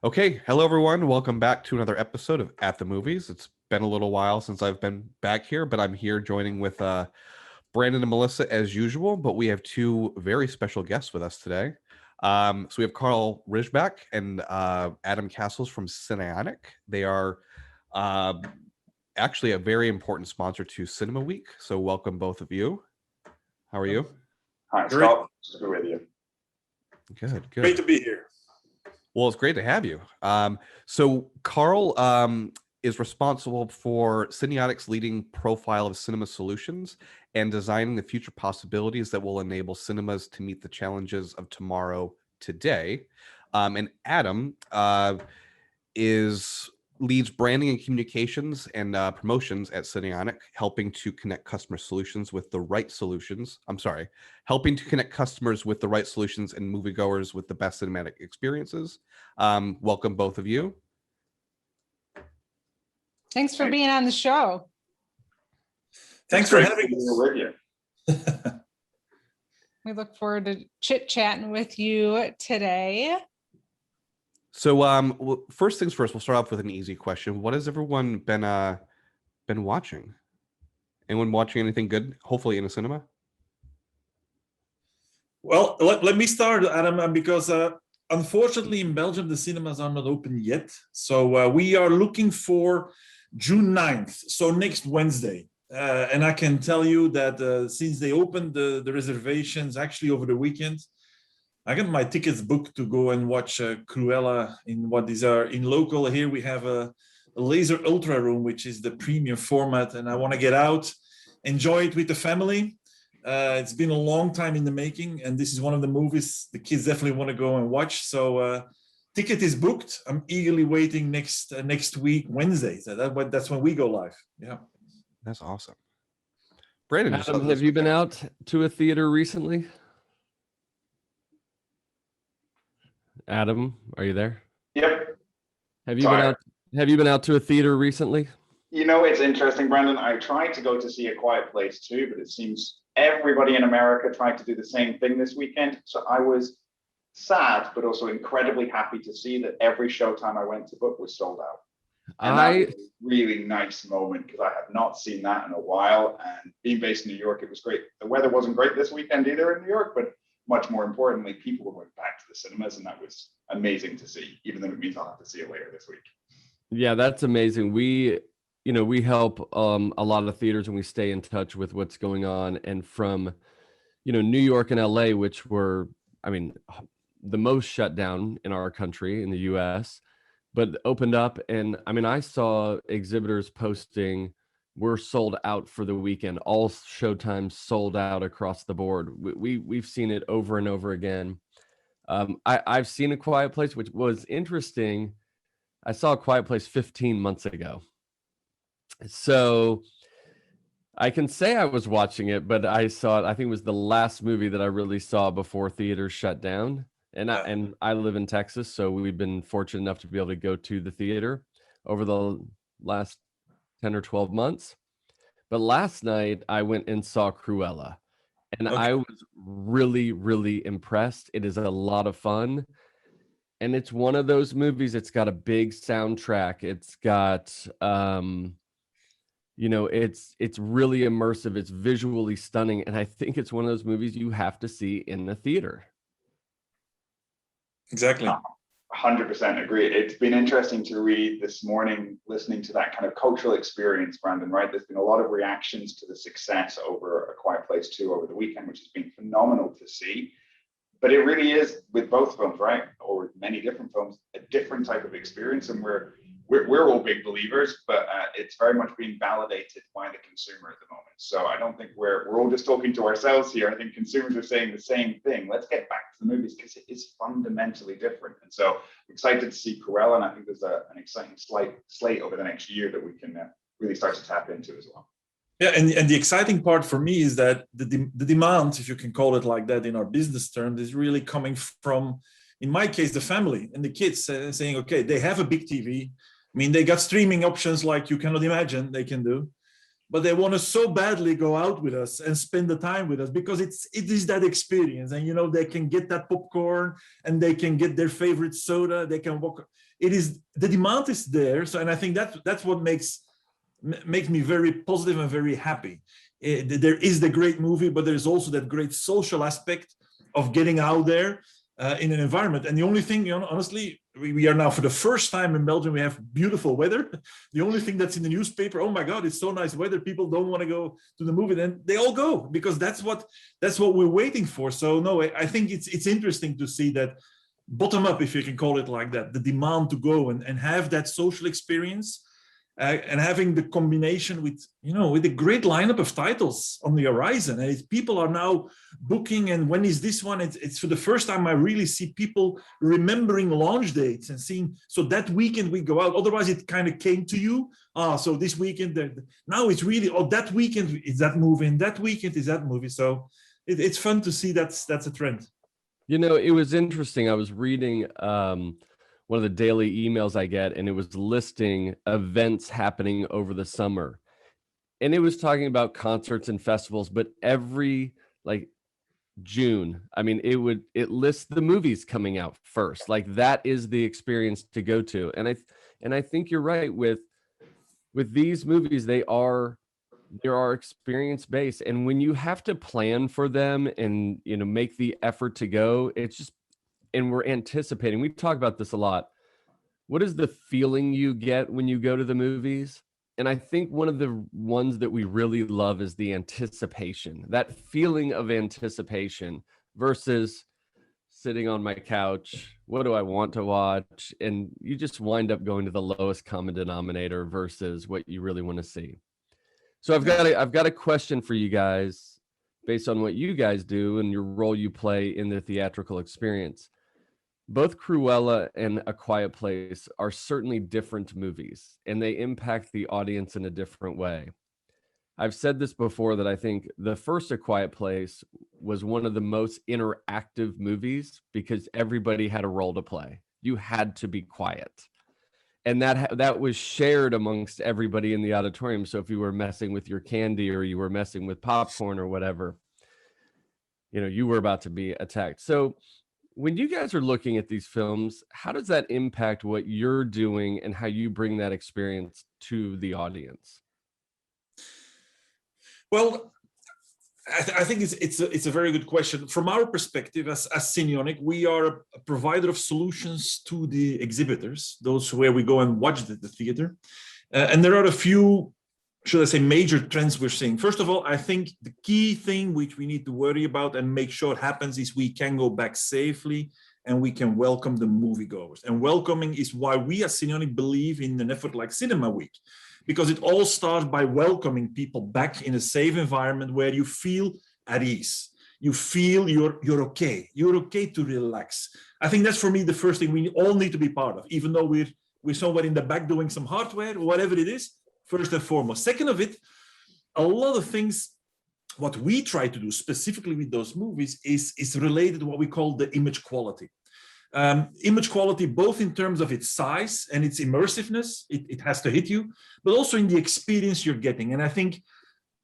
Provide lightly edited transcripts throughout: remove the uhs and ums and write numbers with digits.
Okay, hello everyone. Welcome back to another episode of At the Movies. It's been a little while since I've been back here, but I'm here joining with Brandon and Melissa as usual. But we have two very special guests with us today. So we have Carl Rijbach and Adam Castles from Cinionic. They are uh, actually a very important sponsor to Cinema Week. So welcome both of you. How are you? Hi, Scott. Good to be with you. Good. Great to be here. Well, it's great to have you. So Carl is responsible for Cinionic's leading profile of cinema solutions and designing the future possibilities that will enable cinemas to meet the challenges of tomorrow today. And Adam leads branding and communications and promotions at Cinionic, helping to connect customer solutions with the right solutions. Helping to connect customers with the right solutions and moviegoers with the best cinematic experiences. Welcome, both of you. Thanks for being on the show. Thanks for having us. With you. We look forward to chit-chatting with you today. So, first things first, we'll start off with an easy question. What has everyone been watching? Anyone watching anything good? Hopefully in a cinema. Well, let me start, Adam, because unfortunately in Belgium, the cinemas are not open yet. So we are looking for June 9th, so next Wednesday. And I can tell you that since they opened the reservations actually over the weekend, I got my tickets booked to go and watch Cruella in what these are. In local here, we have a laser ultra room, which is the premium format. And I want to get out, enjoy it with the family. It's been a long time in the making. And this is one of the movies the kids definitely want to go and watch. So ticket is booked. I'm eagerly waiting next week, Wednesday. So that's when we go live. Yeah. That's awesome. Brandon, Adam, have you been out to a theater recently? Adam, are you there? Yep. Have you been out to a theater recently? You know, it's interesting, Brandon. I tried to go to see A Quiet Place too, but it seems everybody in America tried to do the same thing this weekend. So I was sad, but also incredibly happy to see that every showtime I went to book was sold out. And that was a really nice moment because I have not seen that in a while. And being based in New York, it was great. The weather wasn't great this weekend either in New York, but much more importantly, people were going back to the cinemas, and that was amazing to see, even though it means I'll have to see it later this week. Yeah, that's amazing. We help a lot of theaters and we stay in touch with what's going on. And from, New York and LA, which were, the most shut down in our country, in the US, but opened up. And I saw exhibitors posting, we're sold out for the weekend. All showtimes sold out across the board. We've seen it over and over again. I've seen A Quiet Place, which was interesting. I saw A Quiet Place 15 months ago. So I can say I was watching it, but I saw it, I think it was the last movie that I really saw before theaters shut down. And I live in Texas, so we've been fortunate enough to be able to go to the theater over the last 10 or 12 months. But last night I went and saw Cruella, and okay. I was really, really impressed. It is a lot of fun. And it's one of those movies, it's got a big soundtrack. It's got, it's really immersive. It's visually stunning. And I think it's one of those movies you have to see in the theater. Exactly. 100% agree. It's been interesting to read this morning, listening to that kind of cultural experience, Brandon, right? There's been a lot of reactions to the success over A Quiet Place 2 over the weekend, which has been phenomenal to see. But it really is, with both films, right, or many different films, a different type of experience. And we're all big believers, but it's very much being validated by the consumer at the moment. So I don't think we're all just talking to ourselves here. I think consumers are saying the same thing. Let's get back to the movies because it is fundamentally different. And so I'm excited to see Cruella, and I think there's an exciting slate over the next year that we can really start to tap into as well. Yeah, and the exciting part for me is that the demand, if you can call it like that in our business terms, is really coming from, in my case, the family and the kids saying, okay, they have a big TV. They got streaming options like you cannot imagine they can do. but they want to so badly go out with us and spend the time with us because it is that experience. And, you know, they can get that popcorn and they can get their favorite soda. They can walk. The demand is there. So, and I think that's what makes me very positive and very happy. There is the great movie, but there's also that great social aspect of getting out there in an environment. And the only thing, you know, honestly, we are now for the first time in Belgium, we have beautiful weather. The only thing that's in the newspaper, oh my God, it's so nice weather. People don't want to go to the movie, then they all go because that's what we're waiting for. So no, I think it's interesting to see that bottom up, if you can call it like that, the demand to go and have that social experience. And having the combination with, you know, with a great lineup of titles on the horizon. And people are now booking, and when is this one? It's for the first time I really see people remembering launch dates and seeing, so that weekend we go out. Otherwise it kind of came to you. So this weekend, now it's really, that weekend is that movie, and that weekend is that movie. So it's fun to see that's a trend. You know, it was interesting. I was reading one of the daily emails I get, and it was listing events happening over the summer. And it was talking about concerts and festivals, but every like June, I mean, it lists the movies coming out first. Like that is the experience to go to. And I think you're right with these movies, they are experience based. And when you have to plan for them and, you know, make the effort to go, it's just, and we're anticipating, we talk about this a lot. What is the feeling you get when you go to the movies? And I think one of the ones that we really love is the anticipation, that feeling of anticipation versus sitting on my couch. What do I want to watch? And you just wind up going to the lowest common denominator versus what you really want to see. So I've got a question for you guys based on what you guys do and your role you play in the theatrical experience. Both Cruella and A Quiet Place are certainly different movies, and they impact the audience in a different way. I've said this before that I think the first A Quiet Place was one of the most interactive movies because everybody had a role to play. You had to be quiet. And that was shared amongst everybody in the auditorium. So if you were messing with your candy or you were messing with popcorn or whatever, you know, you were about to be attacked. So when you guys are looking at these films, how does that impact what you're doing and how you bring that experience to the audience? Well, I think it's a very good question. From our perspective, as Cinionic, we are a provider of solutions to the exhibitors, those where we go and watch the theater. And there are a few, should I say, major trends we're seeing. First of all, I think the key thing which we need to worry about and make sure it happens is we can go back safely and we can welcome the moviegoers. And welcoming is why we as Cinionic believe in an effort like Cinema Week, because it all starts by welcoming people back in a safe environment where you feel at ease. You feel you're okay. You're okay to relax. I think that's for me the first thing we all need to be part of, even though we're somewhere in the back doing some hardware or whatever it is. First and foremost. Second of it, a lot of things, what we try to do specifically with those movies is related to what we call the image quality. Image quality, both in terms of its size and its immersiveness, it has to hit you, but also in the experience you're getting. And I think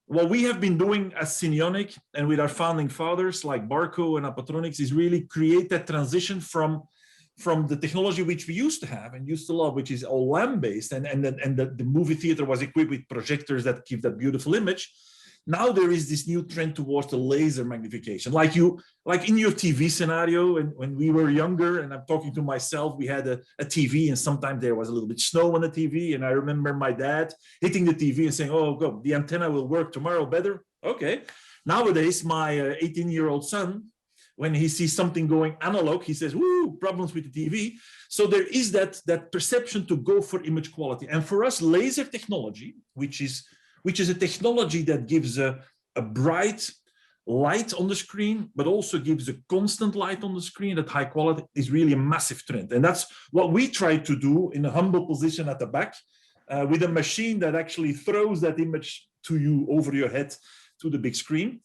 what we have been doing as Cinionic and with our founding fathers like Barco and Apatronics is really create that transition from the technology which we used to have and used to love, which is all lamp-based, and the movie theater was equipped with projectors that give that beautiful image. Now there is this new trend towards the laser magnification. Like in your TV scenario, and when we were younger, and I'm talking to myself, we had a TV, and sometimes there was a little bit snow on the TV, and I remember my dad hitting the TV and saying, "Oh, go, the antenna will work tomorrow better." Okay. Nowadays, my 18-year-old son, when he sees something going analog, he says, "Woo, problems with the TV." So there is that perception to go for image quality. And for us, laser technology, which is a technology that gives a bright light on the screen, but also gives a constant light on the screen at high quality, is really a massive trend. And that's what we try to do in a humble position at the back with a machine that actually throws that image to you over your head to the big screen.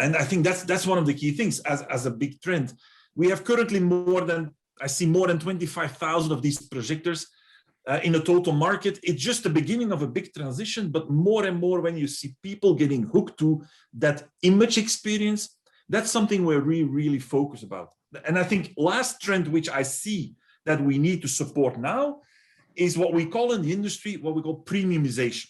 And I think that's one of the key things as a big trend. We have currently more than 25,000 of these projectors in a total market. It's just the beginning of a big transition, but more and more when you see people getting hooked to that image experience, that's something where we really focus about. And I think last trend, which I see that we need to support now, is what we call in the industry, what we call premiumization.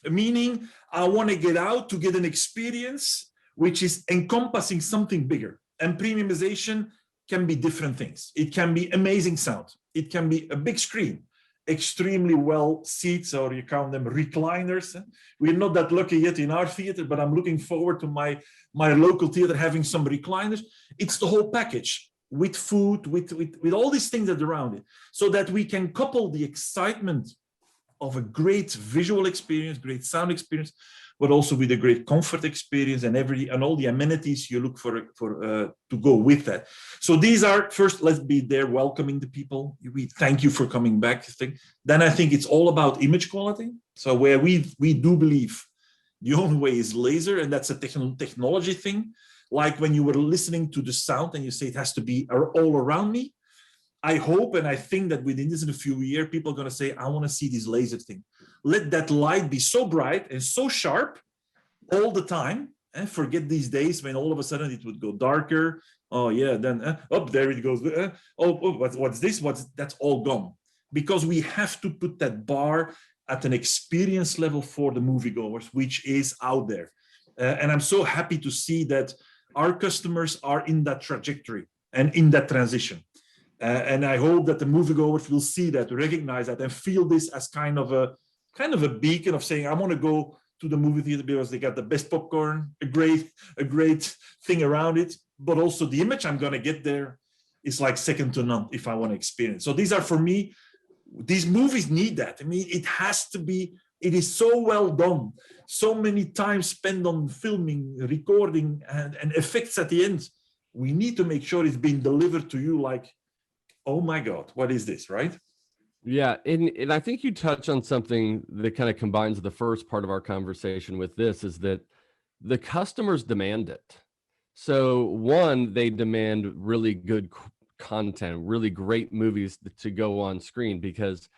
Meaning, I want to get out to get an experience which is encompassing something bigger. And premiumization can be different things. It can be amazing sound. It can be a big screen, extremely well seats, or you count them recliners. We're not that lucky yet in our theater, but I'm looking forward to my local theater having some recliners. It's the whole package with food, with all these things that are around it, so that we can couple the excitement of a great visual experience, great sound experience, but also with a great comfort experience and all the amenities you look for to go with that. So these are, first, let's be there welcoming the people. We thank you for coming back. Then I think it's all about image quality. So where we do believe the only way is laser, and that's a technology thing. Like when you were listening to the sound and you say it has to be all around me. I hope and I think that within this in a few years, people are going to say, I want to see this laser thing. Let that light be so bright and so sharp all the time. And forget these days when all of a sudden it would go darker. Oh yeah, then there it goes. What's this? That's all gone. Because we have to put that bar at an experience level for the moviegoers, which is out there. And I'm so happy to see that our customers are in that trajectory and in that transition. And I hope that the moviegoers will see that, recognize that, and feel this as kind of a beacon of saying, I want to go to the movie theater because they got the best popcorn, a great thing around it, but also the image I'm going to get there is like second to none if I want to experience. So these are, for me, these movies need that. I mean, it has to be. It is so well done. So many times spent on filming, recording, and effects at the end. We need to make sure it's being delivered to you like, oh my God, what is this, right? Yeah, and I think you touch on something that kind of combines the first part of our conversation with this, is that the customers demand it. So one, they demand really good content, really great movies to go on screen, because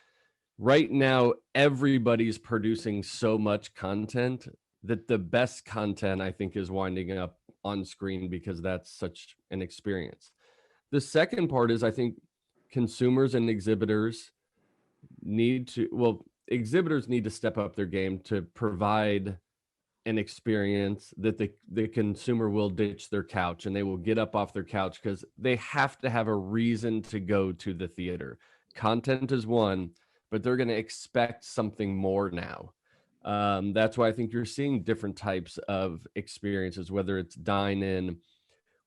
right now everybody's producing so much content that the best content, I think, is winding up on screen because that's such an experience. The second part is, I think, consumers and exhibitors exhibitors need to step up their game to provide an experience that the consumer will ditch their couch and they will get up off their couch because they have to have a reason to go to the theater. Content is one, but they're going to expect something more now. That's why I think you're seeing different types of experiences, whether it's dine-in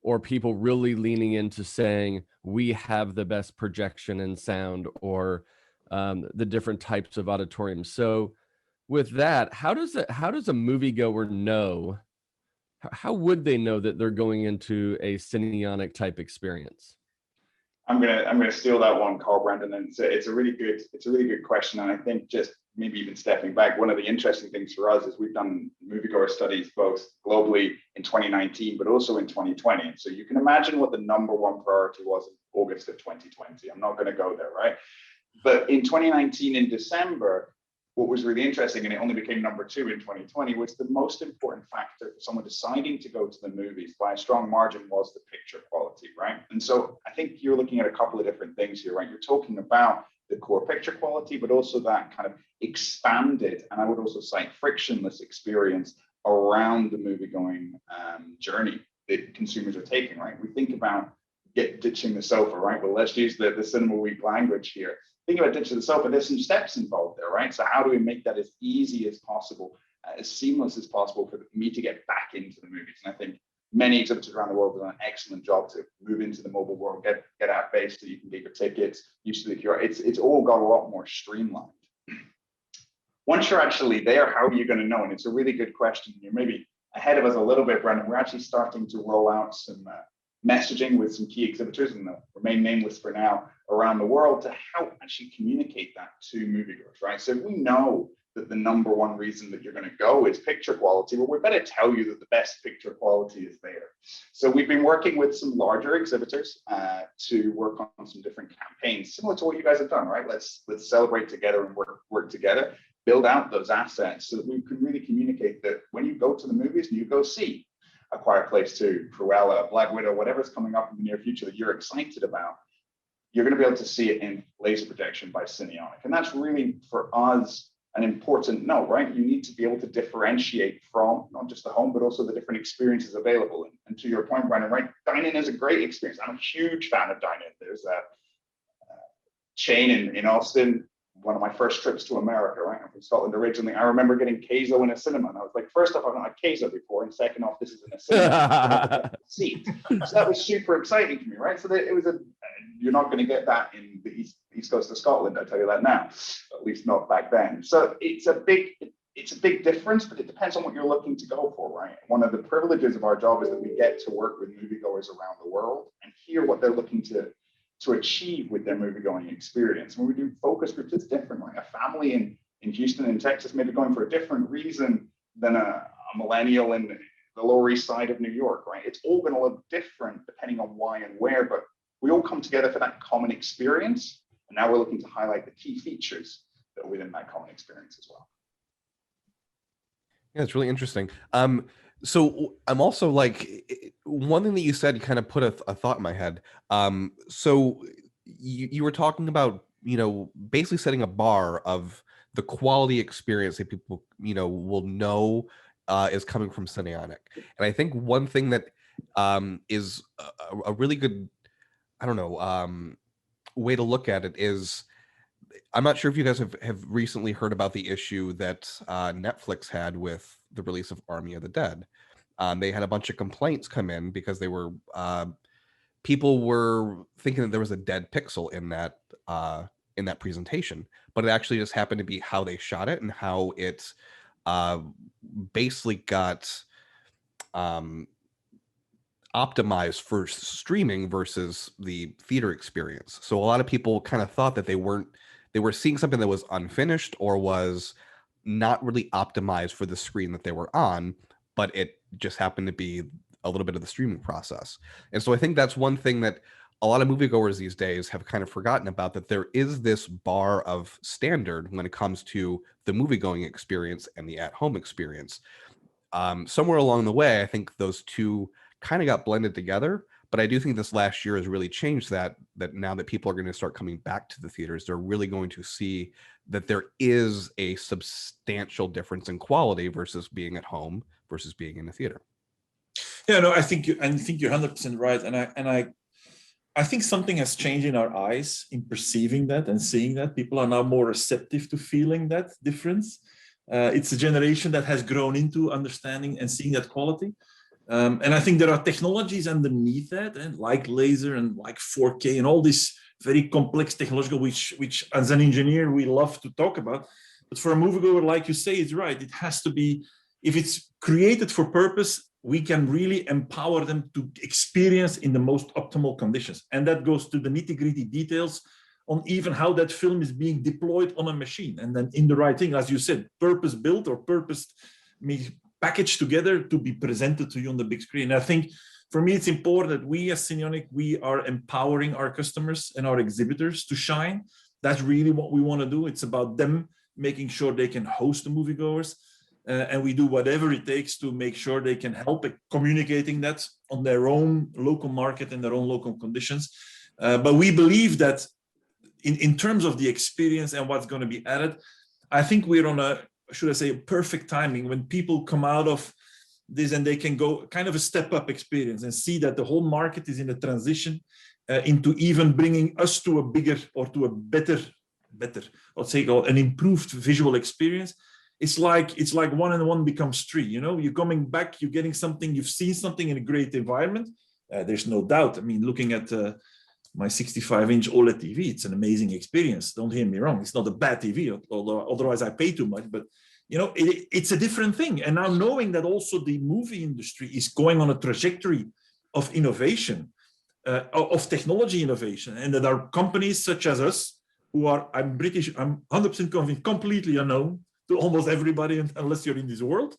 or people really leaning into saying we have the best projection and sound, or the different types of auditoriums. So with that, how does a moviegoer know, how would they know that they're going into a Cinionic type experience? I'm gonna steal that one, Carl, Brandon, and it's a really good question. And I think, just maybe even stepping back, one of the interesting things for us is we've done moviegoer studies both globally in 2019, but also in 2020. And so you can imagine what the number one priority was in August of 2020. I'm not going to go there, right? But in 2019, in December, what was really interesting, and it only became number 2 in 2020, was the most important factor for someone deciding to go to the movies by a strong margin was the picture quality, right? And so I think you're looking at a couple of different things here, right? You're talking about the core picture quality, but also that kind of expanded, and I would also cite frictionless experience around the movie-going journey that consumers are taking, right? We think about ditching the sofa, right? Well, let's use the Cinema Week language here. Think about ditching the sofa. There's some steps involved there, right? So how do we make that as easy as possible, as seamless as possible for me to get back into the movies? And I think many exhibitors around the world have done an excellent job to move into the mobile world, get out base so you can get your tickets, use the QR. It's all got a lot more streamlined. Once you're actually there, how are you going to know? And it's a really good question. You're maybe ahead of us a little bit, Brendan. We're actually starting to roll out some messaging with some key exhibitors, and they'll remain nameless for now, around the world, to help actually communicate that to moviegoers, right? So if we know that the number one reason that you're going to go is picture quality, well, we better tell you that the best picture quality is there. So we've been working with some larger exhibitors to work on some different campaigns, similar to what you guys have done, right? Let's celebrate together and work together, build out those assets so that we can really communicate that when you go to the movies and you go see A Quiet Place 2, Cruella, Black Widow, whatever's coming up in the near future that you're excited about, you're going to be able to see it in laser projection by Cinionic. And that's really, for us, an important note, right? You need to be able to differentiate from not just the home, but also the different experiences available. And to your point, Brandon, right? Dine-in is a great experience. I'm a huge fan of dine-in. There's a chain in Austin, one of my first trips to America, right? I'm from Scotland originally. I remember getting queso in a cinema. And I was like, first off, I've not had queso before. And second off, this is in a cinema. Seat. So that was super exciting to me, right? So it was you're not going to get that in the east coast of Scotland, I tell you that now, at least not back then. So it's a big difference, but it depends on what you're looking to go for, right? One of the privileges of our job is that we get to work with moviegoers around the world and hear what they're looking to achieve with their movie-going experience. When we do focus groups, it's different, right? A family in Houston and Texas may be going for a different reason than a millennial in the Lower East Side of New York, right? It's all going to look different depending on why and where, but we all come together for that common experience. And now we're looking to highlight the key features that are within that common experience as well. Yeah, it's really interesting. So I'm also like, one thing that you said kind of put a thought in my head. So you were talking about, basically setting a bar of the quality experience that people, will know is coming from Cinionic. And I think one thing that is a really good, I don't know, way to look at it is, I'm not sure if you guys have recently heard about the issue that Netflix had with the release of Army of the Dead. They had a bunch of complaints come in because they were people were thinking that there was a dead pixel in that presentation, but it actually just happened to be how they shot it and how it basically got optimized for streaming versus the theater experience. So a lot of people kind of thought that they were seeing something that was unfinished or was not really optimized for the screen that they were on, but it just happened to be a little bit of the streaming process. And so I think that's one thing that a lot of moviegoers these days have kind of forgotten about, that there is this bar of standard when it comes to the movie-going experience and the at-home experience. Somewhere along the way, I think those two kind of got blended together, but I do think this last year has really changed that now that people are going to start coming back to the theaters, they're really going to see that there is a substantial difference in quality versus being at home versus being in the theater. Yeah, no, I think you're 100% right, and I think something has changed in our eyes in perceiving that and seeing that. People are now more receptive to feeling that difference. It's a generation that has grown into understanding and seeing that quality. And I think there are technologies underneath that, and like laser and like 4K and all this very complex technological, which as an engineer we love to talk about. But for a moviegoer, like you say, it's right. It has to be, if it's created for purpose, we can really empower them to experience in the most optimal conditions. And that goes to the nitty-gritty details on even how that film is being deployed on a machine. And then in the right thing, as you said, purpose-built or purpose packaged together to be presented to you on the big screen. I think for me, it's important that we as Cinionic, we are empowering our customers and our exhibitors to shine. That's really what we want to do. It's about them making sure they can host the moviegoers. And we do whatever it takes to make sure they can help communicating that on their own local market and their own local conditions. But we believe that in terms of the experience and what's going to be added, I think we're on a, should I say, perfect timing when people come out of this and they can go kind of a step up experience and see that the whole market is in a transition into even bringing us to a bigger or to a better, let's say, an improved visual experience. It's like 1 and 1 becomes 3. You're coming back, you're getting something, you've seen something in a great environment. There's no doubt. I mean, looking at my 65-inch OLED TV, it's an amazing experience. Don't hear me wrong. It's not a bad TV, although otherwise I pay too much. But it's a different thing. And now knowing that also the movie industry is going on a trajectory of innovation, of technology innovation, and that are companies such as us who are, I'm 100% convinced, completely unknown. to almost everybody unless you're in this world.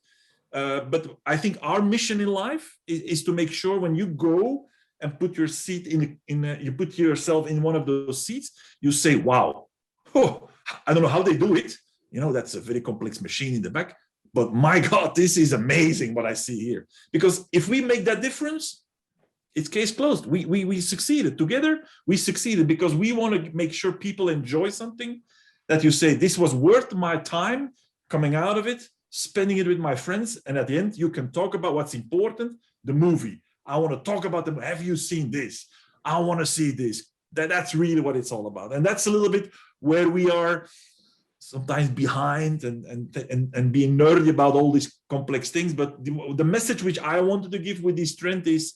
But I think our mission in life is to make sure when you go and put your seat you put yourself in one of those seats, you say, wow, oh, I don't know how they do it. That's a very complex machine in the back, but my God, this is amazing what I see here. Because if we make that difference, it's case closed. We succeeded together. We succeeded because we want to make sure people enjoy something that you say, this was worth my time coming out of it, spending it with my friends. And at the end, you can talk about what's important, the movie. I want to talk about them. Have you seen this? I want to see this. That's really what it's all about. And that's a little bit where we are sometimes behind and being nerdy about all these complex things. But the message which I wanted to give with this trend is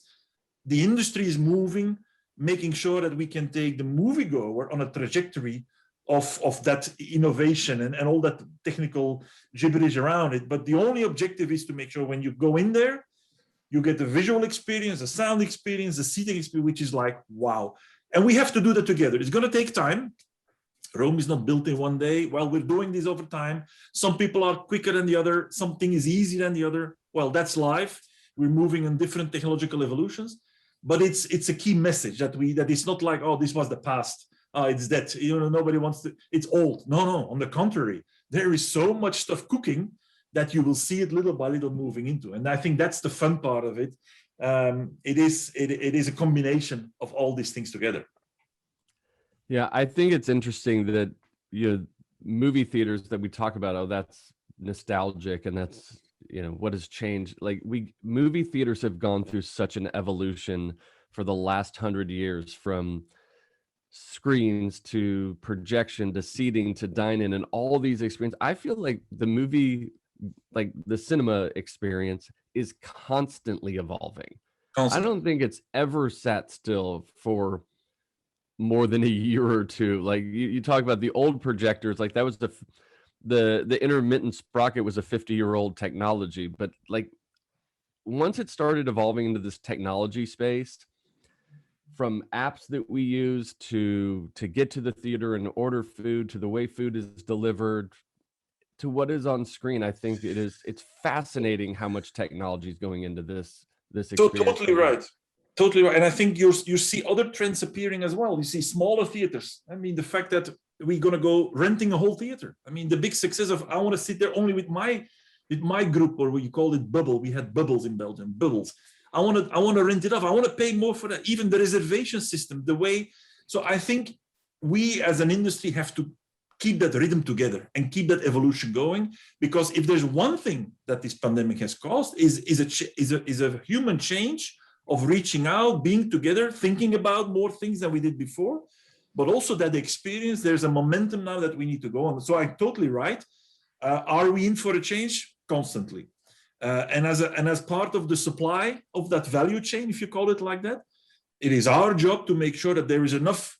the industry is moving, making sure that we can take the moviegoer on a trajectory of that innovation and all that technical gibberish around it. But the only objective is to make sure when you go in there, you get the visual experience, the sound experience, the seating experience, which is like, wow. And we have to do that together. It's going to take time. Rome is not built in one day. Well, we're doing this over time. Some people are quicker than the other. Something is easier than the other. Well, that's life. We're moving in different technological evolutions. But it's a key message that it's not like, oh, this was the past. It's that, nobody wants to, it's old. No, on the contrary, there is so much stuff cooking that you will see it little by little moving into. And I think that's the fun part of it. It is a combination of all these things together. Yeah, I think it's interesting that movie theaters that we talk about, oh, that's nostalgic and that's what has changed. Like movie theaters have gone through such an evolution for the last 100 years, from screens to projection to seating to dine-in and all these experiences. I feel like the cinema experience is constantly evolving. I don't think it's ever sat still for more than a year or two. Like you talk about the old projectors, like that was the intermittent sprocket was a 50-year-old technology, but like once it started evolving into this technology space, from apps that we use to get to the theater and order food, to the way food is delivered, to what is on screen, I think it's fascinating how much technology is going into this experience. Totally right. Totally right. And I think you see other trends appearing as well. You see smaller theaters. I mean, the fact that we're going to go renting a whole theater. I mean, the big success of, I want to sit there only with my group, or we called it bubble. We had bubbles in Belgium, bubbles. I want to rent it off. I want to pay more for that. Even the reservation system, the way. So I think we as an industry have to keep that rhythm together and keep that evolution going. Because if there's one thing that this pandemic has caused is a human change of reaching out, being together, thinking about more things than we did before, but also that experience, there's a momentum now that we need to go on. So I'm totally right. Are we in for a change? Constantly. And as part of the supply of that value chain, if you call it like that, it is our job to make sure that there is enough,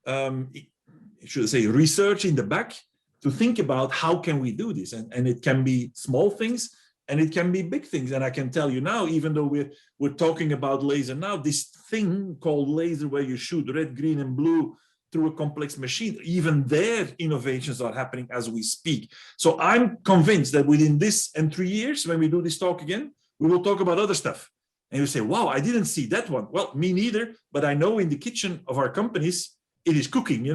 should I say, research in the back to think about how can we do this. And it can be small things and it can be big things. And I can tell you now, even though we're talking about laser now, this thing called laser where you shoot red, green, and blue through a complex machine, even their innovations are happening as we speak. So I'm convinced that within this and 3 years, when we do this talk again, we will talk about other stuff. And you say, wow, I didn't see that one. Well, me neither, but I know in the kitchen of our companies, it is cooking,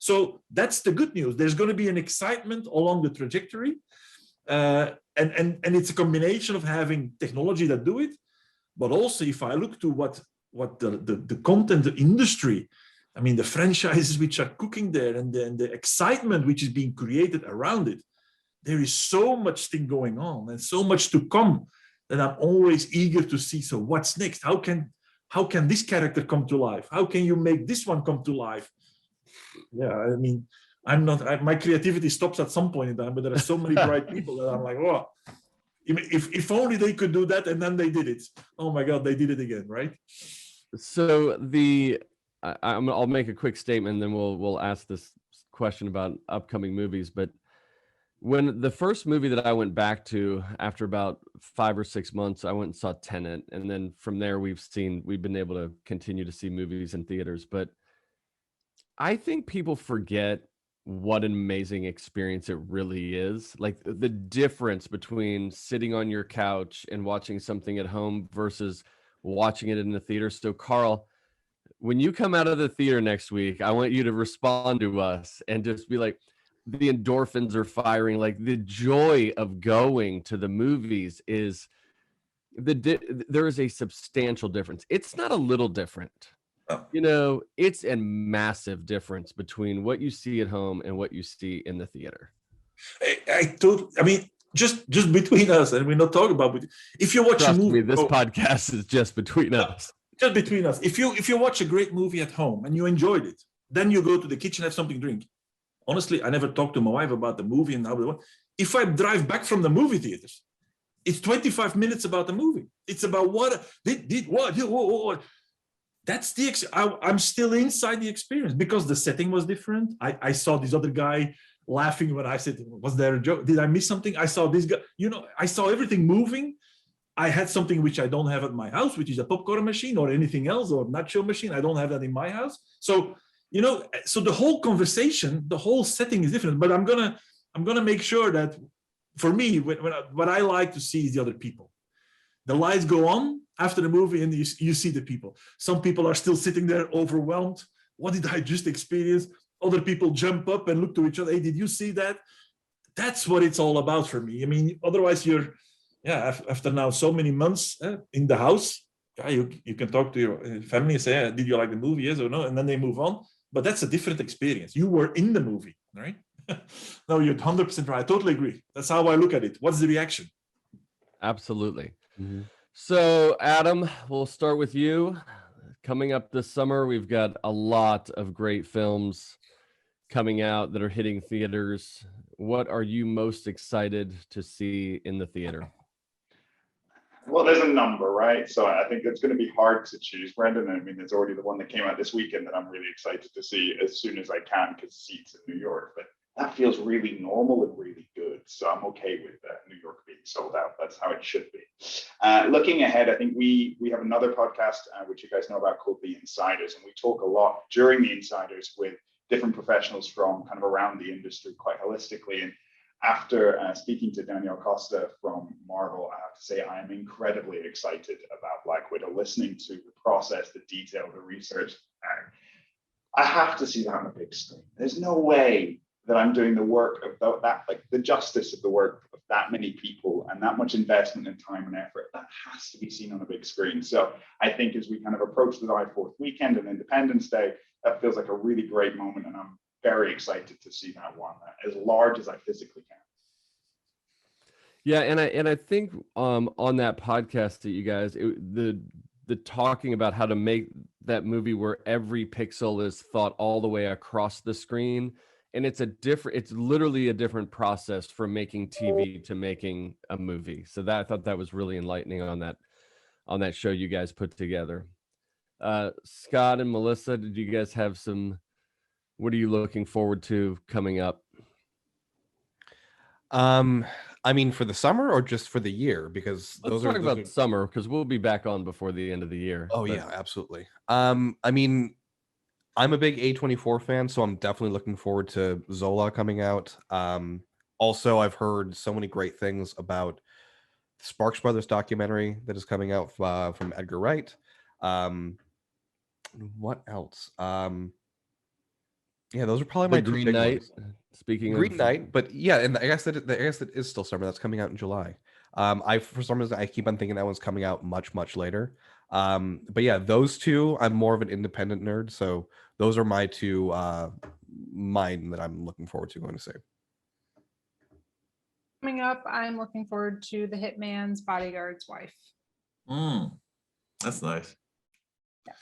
So that's the good news. There's going to be an excitement along the trajectory. And it's a combination of having technology that do it, but also if I look to what the content industry, I mean, the franchises which are cooking there and the excitement which is being created around it, there is so much thing going on and so much to come that I'm always eager to see. So what's next? How can this character come to life? How can you make this one come to life? Yeah, I mean, my creativity stops at some point in time, but there are so many bright people that I'm like, oh, if only they could do that, and then they did it. Oh my God, they did it again, right? So I'll make a quick statement, and then we'll ask this question about upcoming movies. But when the first movie that I went back to after about 5 or 6 months, I went and saw Tenet, and then from there we've been able to continue to see movies in theaters. But I think people forget what an amazing experience it really is. Like the difference between sitting on your couch and watching something at home versus watching it in the theater. So Carl, when you come out of the theater next week, I want you to respond to us and just be like, the endorphins are firing. Like the joy of going to the movies is there is a substantial difference. It's not a little different. Oh. You know, it's a massive difference between what you see at home and what you see in the theater. I mean, just between us, and we're not talking about. If you watch Trust a movie, me, this podcast is just between us. Just between us. If you watch a great movie at home and you enjoyed it, then you go to the kitchen, have something to drink. Honestly, I never talked to my wife about the movie and how. If I drive back from the movie theaters, it's 25 minutes about the movie. It's about what did what. That's I'm still inside the experience because the setting was different. I saw this other guy laughing when I said, was there a joke? Did I miss something? I saw this guy, I saw everything moving. I had something which I don't have at my house, which is a popcorn machine or anything else, or nacho machine. I don't have that in my house. So, so the whole conversation, the whole setting is different, but I'm gonna make sure that for me, what I like to see is the other people. The lights go on after the movie and you see the people. Some people are still sitting there overwhelmed. What did I just experience? Other people jump up and look to each other. Hey, did you see that? That's what it's all about for me. I mean, otherwise after now so many months in the house, you can talk to your family and say, did you like the movie, yes or no? And then they move on. But that's a different experience. You were in the movie, right? No, you're 100% right. I totally agree. That's how I look at it. What's the reaction? Absolutely. Mm-hmm. So, Adam, we'll start with you. Coming up this summer, we've got a lot of great films coming out that are hitting theaters. What are you most excited to see in the theater? Well, there's a number, right? So I think it's going to be hard to choose, Brendan. I mean, there's already the one that came out this weekend that I'm really excited to see as soon as I can because seats in New York. But that feels really normal and really good. So I'm okay with New York being sold out. That's how it should be. Looking ahead, I think we have another podcast, which you guys know about, called The Insiders. And we talk a lot during The Insiders with different professionals from kind of around the industry quite holistically. And after speaking to Daniel Costa from Marvel, I have to say I am incredibly excited about Black Widow, listening to the process, the detail, the research. I have to see that on a big screen. There's no way that I'm doing the work of that, like the justice of the work of that many people and that much investment and time and effort. That has to be seen on a big screen. So I think as we kind of approach the July 4th weekend and Independence Day, that feels like a really great moment. And I'm very excited to see that one as large as I physically can. Yeah, and I think on that podcast that you guys, the talking about how to make that movie where every pixel is thought all the way across the screen, and it's literally a different process from making TV to making a movie. So I thought that was really enlightening on that show you guys put together. Scott and Melissa, did you guys have what are you looking forward to coming up? I mean, for the summer or just for the year? Because Let's talk about summer, because we'll be back on before the end of the year. Oh, yeah, absolutely. I mean, I'm a big A24 fan, so I'm definitely looking forward to Zola coming out. Also, I've heard so many great things about Sparks Brothers documentary that is coming out from Edgar Wright. What else? Yeah, those are probably my Green two big Knight. ones. Speaking Green of Knight, but yeah, and I guess that is still summer. That's coming out in July. For some reason I keep on thinking that one's coming out much later. But yeah, those two, I'm more of an independent nerd, so those are my two mine that I'm looking forward to going to see. Coming up, I'm looking forward to The Hitman's Bodyguard's Wife. That's nice.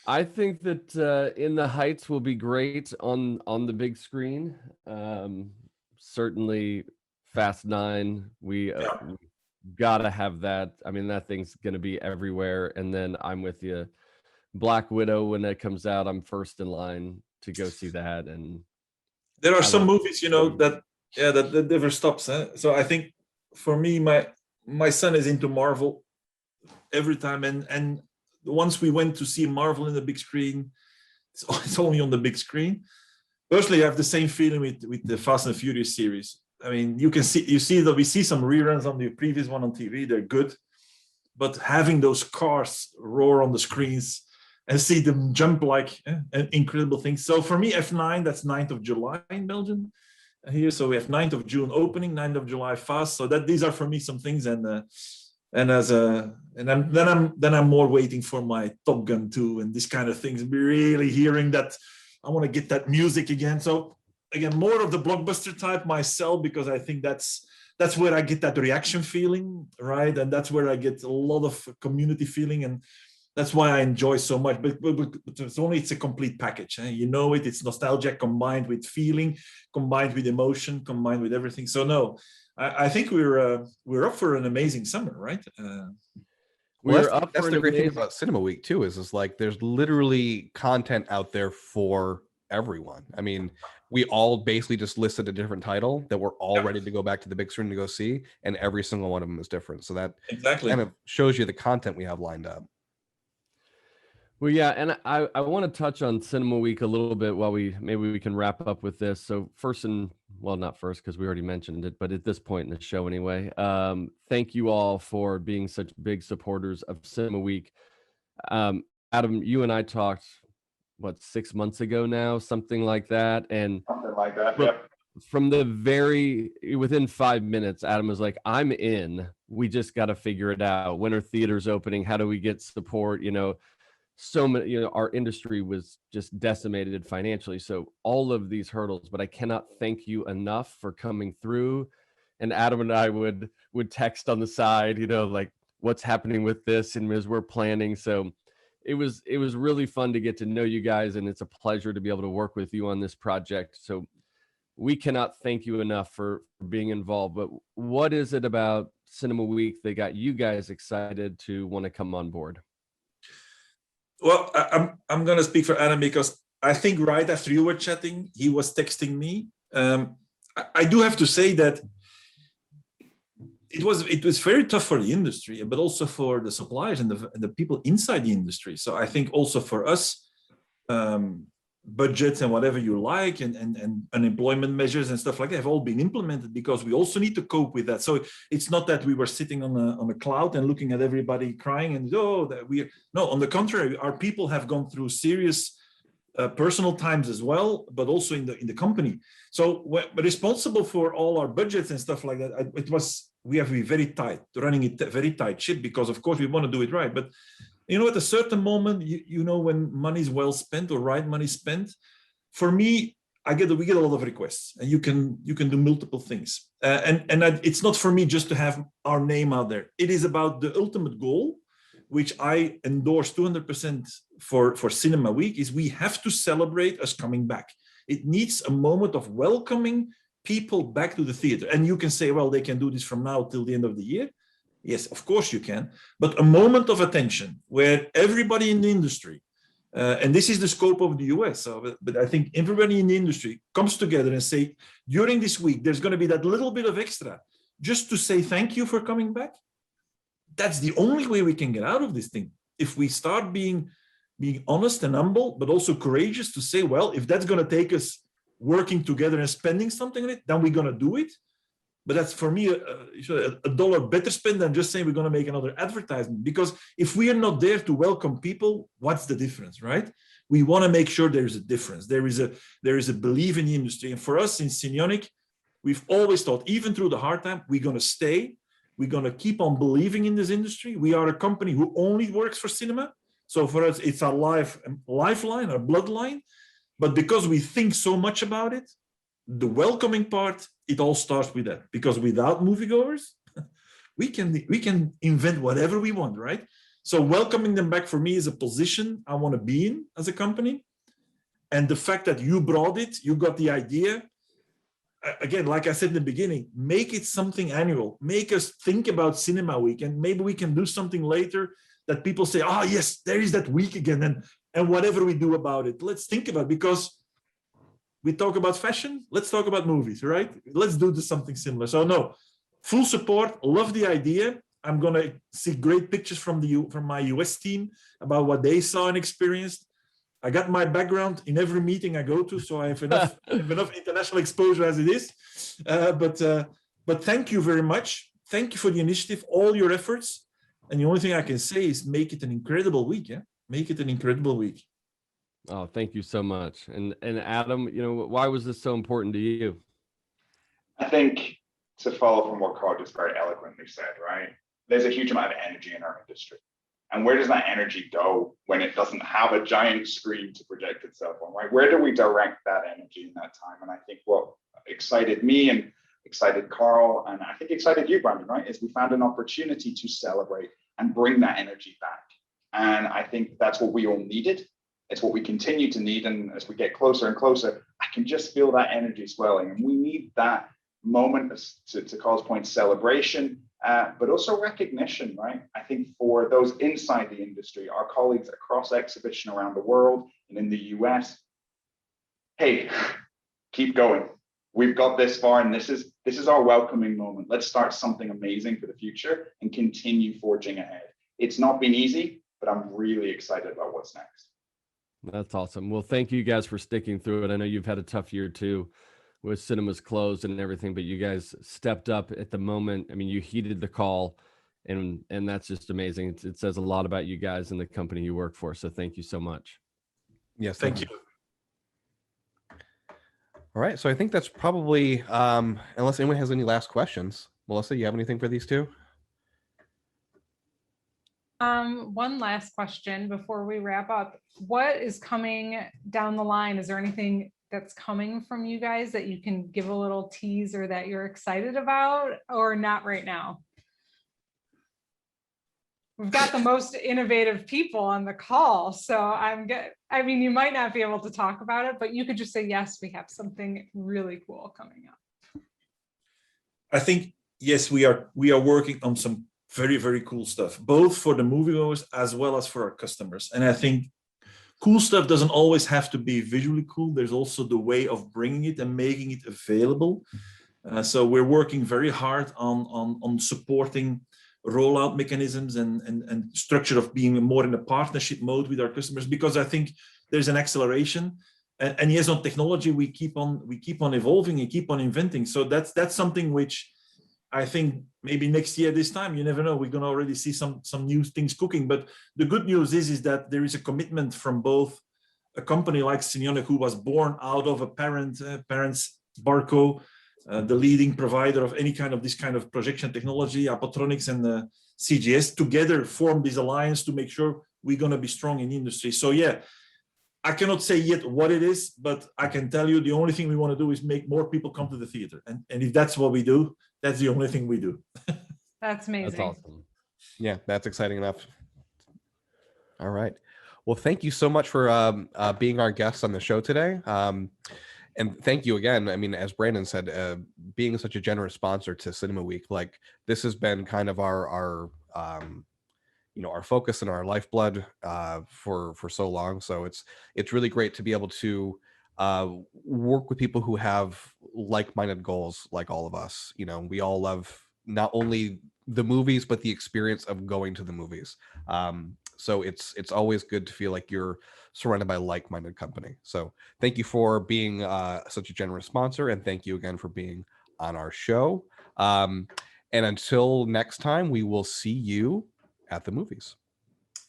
I think that In the Heights will be great on the big screen. Certainly Fast 9, we gotta have that. I mean, that thing's gonna be everywhere. And then I'm with you, Black Widow, when it comes out, I'm first in line to go see that. And there are some movies, that never stops. So I think for me, my son is into Marvel every time, and once we went to see Marvel in the big screen, it's only on the big screen. personally, I have the same feeling with the Fast and Furious series. I mean, you see that we see some reruns on the previous one on TV. They're good, but having those cars roar on the screens and see them jump like incredible things. So for me, F9, that's 9th of July in Belgium here. So we have 9th of June opening, 9th of July Fast. So these are for me some things. Then I'm more waiting for my Top Gun 2 and this kind of things. Really hearing that I want to get that music again. So again, more of the blockbuster type myself, because I think that's where I get that reaction feeling, right? And that's where I get a lot of community feeling, and that's why I enjoy so much. But it's a complete package. You know it. It's nostalgia combined with feeling, combined with emotion, combined with everything. So no, I think we're up for an amazing summer, right? That's the great thing about Cinema Week too. Is like there's literally content out there for everyone. I mean, we all basically just listed a different title that we're all ready to go back to the big screen to go see, and every single one of them is different. So that kind of shows you the content we have lined up. Well, yeah, and I want to touch on Cinema Week a little bit while maybe we can wrap up with this. So not first because we already mentioned it, but at this point in the show anyway, thank you all for being such big supporters of Cinema Week. Adam, you and I talked, 6 months ago now, something like that, and something like that. Yep. From within 5 minutes, Adam was like, "I'm in. We just got to figure it out. When are theaters opening? How do we get support? So many, our industry was just decimated financially. So all of these hurdles, but I cannot thank you enough for coming through." And Adam and I would text on the side, like, what's happening with this, and as we're planning. So it was really fun to get to know you guys, and it's a pleasure to be able to work with you on this project. So we cannot thank you enough for being involved. But what is it about Cinema Week that got you guys excited to want to come on board? Well, I'm going to speak for Adam, because I think right after you were chatting, he was texting me. I do have to say that it was very tough for the industry, but also for the suppliers and the people inside the industry. So I think also for us, budgets and whatever you like, and unemployment measures and stuff like that have all been implemented, because we also need to cope with that. So it's not that we were sitting on a cloud and looking at everybody crying and no, on the contrary, our people have gone through serious personal times as well, but also in the company. So we're responsible for all our budgets and stuff like that. We have to be very tight, running it very tight ship, because of course we want to do it right. But at a certain moment, when money is well spent or right money spent, for me, we get a lot of requests, and you can do multiple things. It's not for me just to have our name out there. It is about the ultimate goal, which I endorse 200% for Cinema Week, is we have to celebrate us coming back. It needs a moment of welcoming people back to the theater. And you can say, well, they can do this from now till the end of the year. Yes, of course you can. But a moment of attention where everybody in the industry, and this is the scope of the US, but I think everybody in the industry comes together and say, during this week, there's going to be that little bit of extra just to say thank you for coming back. That's the only way we can get out of this thing. If we start being honest and humble, but also courageous to say, well, if that's going to take us working together and spending something on it, then we're going to do it. But that's, for me, a dollar better spent than just saying we're going to make another advertisement. Because if we are not there to welcome people, what's the difference, right? We want to make sure there is a difference. There is a belief in the industry. And for us in Cinionic, we've always thought, even through the hard time, we're going to stay. We're going to keep on believing in this industry. We are a company who only works for cinema. So for us, it's our lifeline, our bloodline. But because we think so much about it, the welcoming part, it all starts with that. Because without moviegoers, we can invent whatever we want, right? So welcoming them back, for me, is a position I want to be in as a company. And the fact that you brought it, you got the idea. Again, like I said in the beginning, make it something annual. Make us think about Cinema Week, and maybe we can do something later that people say, yes, there is that week again. And whatever we do about it, let's think about it, because we talk about fashion, let's talk about movies, right? Let's do something similar. So no, full support, love the idea. I'm going to see great pictures from my US team about what they saw and experienced. I got my background in every meeting I go to, so I have enough international exposure as it is. But thank you very much. Thank you for the initiative, all your efforts. And the only thing I can say is make it an incredible week. Yeah, make it an incredible week. Oh, thank you so much. And Adam, you know, why was this so important to you? I think, to follow from what Carl just very eloquently said, right? There's a huge amount of energy in our industry. And where does that energy go when it doesn't have a giant screen to project itself on, right? Where do we direct that energy in that time? And I think what excited me and excited Carl, and I think excited you, Brandon, right, is we found an opportunity to celebrate and bring that energy back. And I think that's what we all needed. It's what we continue to need. And as we get closer and closer, I can just feel that energy swelling. And we need that moment, to Carl's point, celebration, but also recognition, right? I think for those inside the industry, our colleagues across exhibition around the world and in the US, hey, keep going. We've got this far, and this is our welcoming moment. Let's start something amazing for the future and continue forging ahead. It's not been easy, but I'm really excited about what's next. That's awesome. Well, thank you guys for sticking through it. I know you've had a tough year too, with cinemas closed and everything, but you guys stepped up at the moment. I mean, you heeded the call, and that's just amazing. It says a lot about you guys and the company you work for. So thank you so much. Yes, Thank you. All right, so I think that's probably, unless anyone has any last questions. Melissa, you have anything for these two? One last question before we wrap up. What is coming down the line? Is there anything that's coming from you guys that you can give a little tease or that you're excited about, or not right now? We've got the most innovative people on the call, so I mean, you might not be able to talk about it, but you could just say, yes, we have something really cool coming up. I think, yes, we are working on some very, very cool stuff, both for the moviegoers as well as for our customers. And I think cool stuff doesn't always have to be visually cool. There's also the way of bringing it and making it available. So we're working very hard on supporting rollout mechanisms and structure of being more in a partnership mode with our customers, because I think there's an acceleration. And yes, on technology, we keep on evolving and keep on inventing. So that's something which I think maybe next year this time, you never know, we're going to already see some new things cooking. But the good news is that there is a commitment from both a company like Cinionic, who was born out of a parent's Barco, the leading provider of any kind of this kind of projection technology, Apotronics and CGS, together form this alliance to make sure we're going to be strong in the industry. So yeah, I cannot say yet what it is, but I can tell you the only thing we want to do is make more people come to the theater. And if that's what we do, that's the only thing we do. That's amazing. That's awesome. Yeah, that's exciting enough. All right. Well, thank you so much for being our guests on the show today. And thank you again. I mean, as Brandon said, being such a generous sponsor to Cinema Week, like this has been kind of our focus and our lifeblood for so long. So it's really great to be able to work with people who have like-minded goals, like all of us. You know, we all love not only the movies, but the experience of going to the movies. So it's always good to feel like you're surrounded by like-minded company. So thank you for being such a generous sponsor, and thank you again for being on our show. And until next time, we will see you at the movies.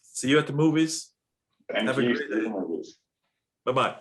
See you at the movies. Thank Have a you. great day. Bye-bye.